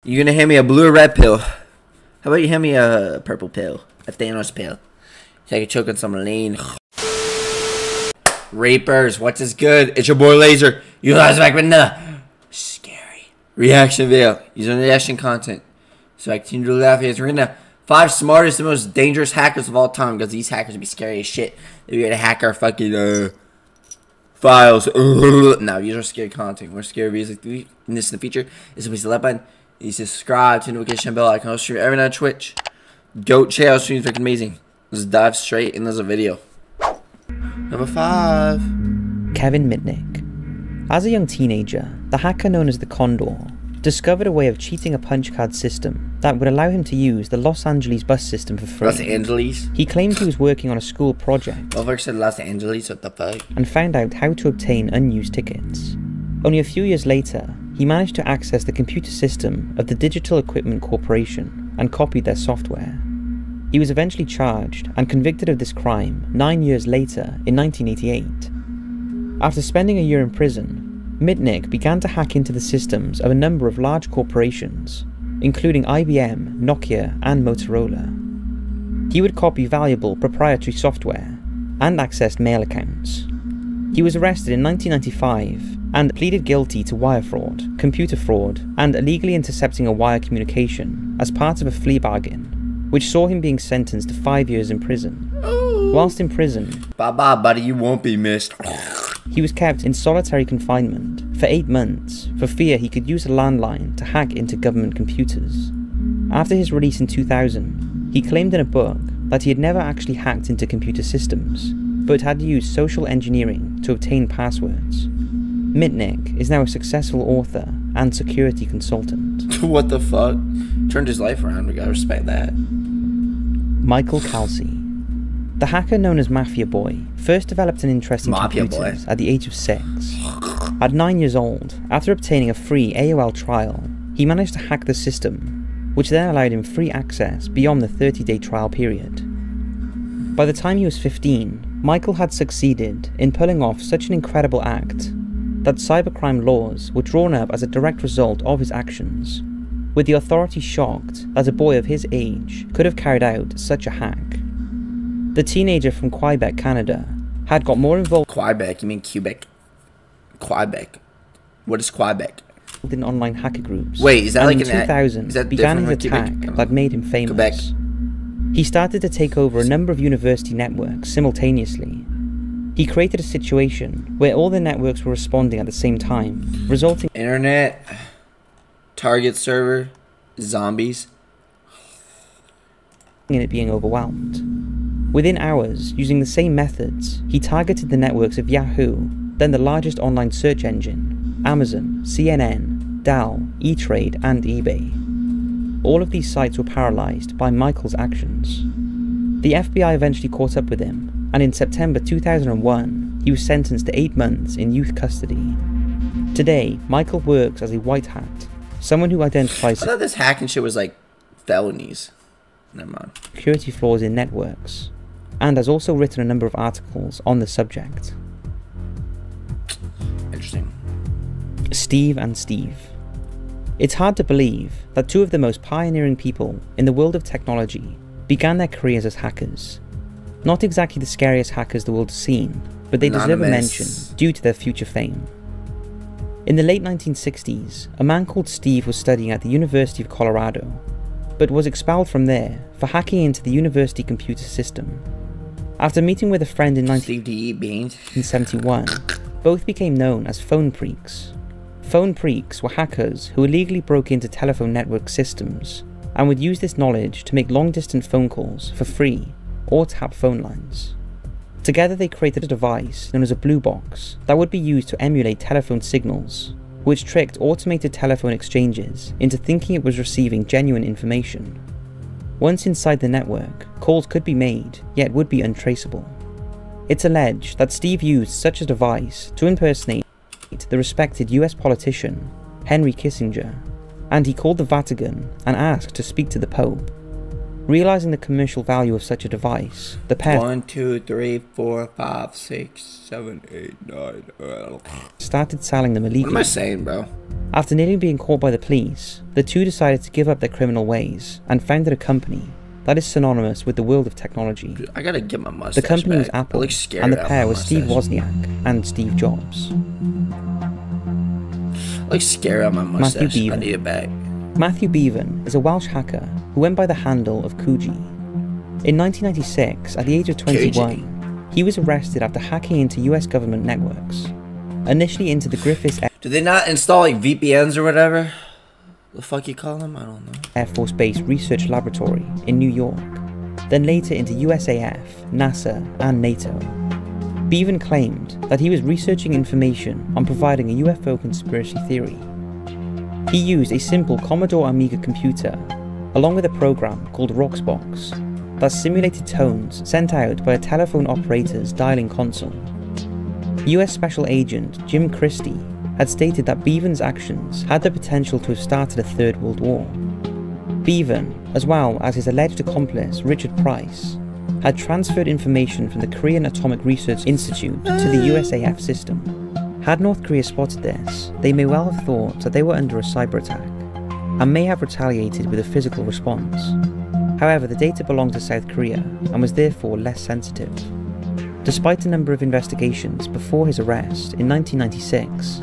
You gonna hand me a blue or red pill? How about you hand me a purple pill? A Thanos pill. So I can choke on some lean. Rapers, what's is good? It's your boy Laser. You guys back with another scary reaction video. Using reaction content. So I continue to laugh here. We're gonna 5 smartest and most dangerous hackers of all time, because these hackers be scary as shit. They're gonna hack our fucking files. No, these are scary content. We're scary videos like this in the future. Is please the like button. You subscribe to the notification bell icon. I'll stream every night on Twitch. Goat channel streams freaking amazing. Let's dive straight into the video. Number 5. Kevin Mitnick. As a young teenager, the hacker known as the Condor discovered a way of cheating a punch card system that would allow him to use the Los Angeles bus system for free. Los Angeles? He claimed he was working on a school project. Motherfucker said Los Angeles, what the fuck? And found out how to obtain unused tickets. Only a few years later, he managed to access the computer system of the Digital Equipment Corporation and copied their software. He was eventually charged and convicted of this crime 9 years later in 1988. After spending a year in prison, Mitnick began to hack into the systems of a number of large corporations, including IBM, Nokia, and Motorola. He would copy valuable proprietary software and access mail accounts. He was arrested in 1995 and pleaded guilty to wire fraud, computer fraud, and illegally intercepting a wire communication as part of a plea bargain, which saw him being sentenced to 5 years in prison. Ooh. Whilst in prison, bye-bye, buddy, you won't be missed. He was kept in solitary confinement for 8 months for fear he could use a landline to hack into government computers. After his release in 2000, he claimed in a book that he had never actually hacked into computer systems, but had used social engineering to obtain passwords. Mitnick is now a successful author and security consultant. What the fuck? Turned his life around, we gotta respect that. Michael Kelsey. The hacker known as Mafia Boy first developed an interest in computers at the age of 6. At 9 years old, after obtaining a free AOL trial, he managed to hack the system, which then allowed him free access beyond the 30-day trial period. By the time he was 15, Michael had succeeded in pulling off such an incredible act that cybercrime laws were drawn up as a direct result of his actions, with the authorities shocked that a boy of his age could have carried out such a hack. The teenager from Quebec, Canada, had got more involved. Quebec? You mean Quebec? Quebec. What is Quebec? In online hacker groups. Wait, is that and like in 2000 began his attack that made him famous. Quebec. He started to take over a number of university networks simultaneously. He created a situation where all the networks were responding at the same time, resulting internet, target server, zombies, in it being overwhelmed. Within hours, using the same methods, he targeted the networks of Yahoo, then the largest online search engine, Amazon, CNN, Dell, E-Trade, and eBay. All of these sites were paralyzed by Michael's actions. The FBI eventually caught up with him, and in September 2001, he was sentenced to 8 months in youth custody. Today, Michael works as a white hat, someone who identifies I thought this hacking shit was like felonies. Never mind. Security flaws in networks, and has also written a number of articles on the subject. Interesting. Steve and Steve. It's hard to believe that 2 of the most pioneering people in the world of technology began their careers as hackers. Not exactly the scariest hackers the world has seen, but they deserve a mention due to their future fame. In the late 1960s, a man called Steve was studying at the University of Colorado, but was expelled from there for hacking into the university computer system. After meeting with a friend in 1971, both became known as phone phreaks. Phone phreaks were hackers who illegally broke into telephone network systems and would use this knowledge to make long-distance phone calls for free or tap phone lines. Together they created a device known as a blue box that would be used to emulate telephone signals, which tricked automated telephone exchanges into thinking it was receiving genuine information. Once inside the network, calls could be made, yet would be untraceable. It's alleged that Steve used such a device to impersonate the respected US politician, Henry Kissinger, and he called the Vatican and asked to speak to the Pope. Realizing the commercial value of such a device, the pair 1, 2, 3, 4, 5, 6, 7, 8, 9. started selling them illegally. What am I saying, bro? After nearly being caught by the police, the two decided to give up their criminal ways and founded a company that is synonymous with the world of technology. Dude, I gotta get my mustache The company back. was Apple, Scary and the pair was mustache. Steve Wozniak and Steve Jobs. I look scary on my mustache. Matthew I need it back. Matthew 𝐕𝐝 is a Welsh hacker who went by the handle of 𝐂𝐲𝐬. In 1996, at the age of 21, he was arrested after hacking into US government networks, initially into the Griffiths Do they not install like VPNs or whatever? The fuck you call them? I don't know. Air Force Base Research Laboratory in New York, then later into USAF, NASA, and NATO. 𝐕𝐝 claimed that he was researching information on providing a UFO conspiracy theory. He used a simple Commodore Amiga computer, along with a program called Roxbox, that simulated tones sent out by a telephone operator's dialing console. US Special Agent Jim Christie had stated that 𝐕𝐝's actions had the potential to have started a Third World War. 𝐕𝐝, as well as his alleged accomplice Richard Price, had transferred information from the Korean Atomic Research Institute to the USAF system. Had North Korea spotted this, they may well have thought that they were under a cyber attack, and may have retaliated with a physical response. However, the data belonged to South Korea, and was therefore less sensitive. Despite a number of investigations before his arrest in 1996,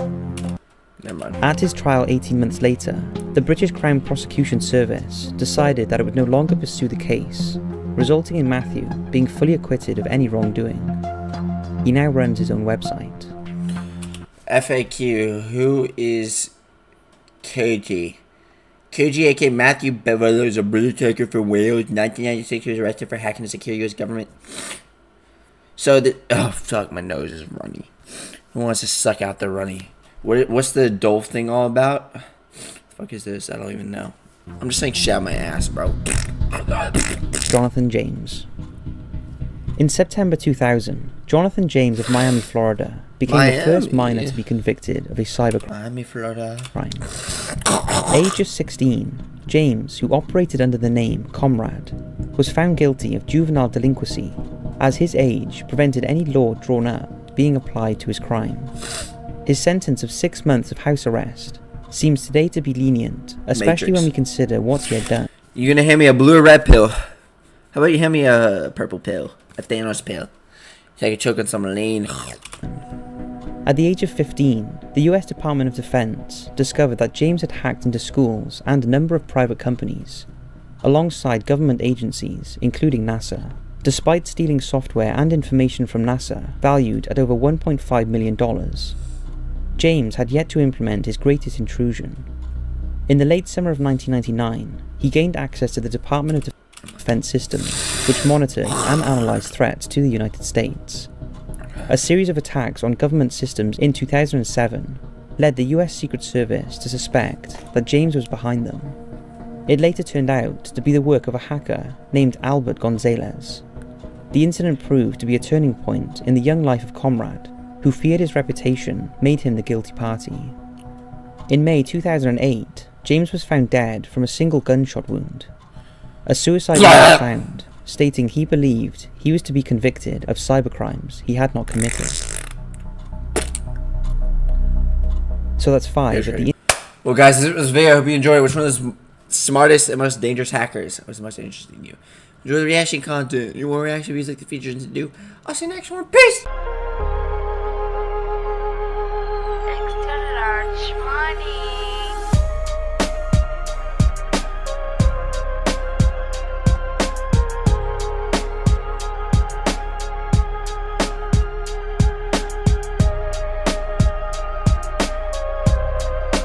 at his trial 18 months later, the British Crown Prosecution Service decided that it would no longer pursue the case, resulting in Matthew being fully acquitted of any wrongdoing. He now runs his own website. FAQ, who is 𝐂𝐳𝐭𝐞𝐫? 𝐂𝐳𝐭, aka Matthew Beverly, is a British hacker from Wales. 1996, he was arrested for hacking the secure US government. So, oh fuck, my nose is runny. Who wants to suck out the runny? What's the Dolph thing all about? The fuck is this? I don't even know. I'm just saying shit out my ass, bro. Jonathan James. In September 2000, Jonathan James of Miami, Florida, became the first miner to be convicted of a cybercrime. Miami, Florida. Age of 16, James, who operated under the name Comrade, was found guilty of juvenile delinquency, as his age prevented any law drawn up being applied to his crime. His sentence of 6 months of house arrest seems today to be lenient, especially when we consider what he had done. You gonna hand me a blue or red pill? How about you hand me a purple pill? A Thanos pill. So I can choke on some lean. At the age of 15, the US Department of Defense discovered that James had hacked into schools and a number of private companies, alongside government agencies, including NASA. Despite stealing software and information from NASA, valued at over $1.5 million, James had yet to implement his greatest intrusion. In the late summer of 1999, he gained access to the Department of Defense systems, which monitored and analysed threats to the United States. A series of attacks on government systems in 2007 led the US Secret Service to suspect that James was behind them. It later turned out to be the work of a hacker named Albert Gonzalez. The incident proved to be a turning point in the young life of Comrade, who feared his reputation made him the guilty party. In May 2008, James was found dead from a single gunshot wound. A suicide note was found, stating he believed he was to be convicted of cybercrimes he had not committed. So that's 5 at the Well guys, this was the video. I hope you enjoyed it. Which one of the smartest and most dangerous hackers was the most interesting to you? Enjoy the reaction content. You want reaction videos like the features to do? I'll see you next one. Peace!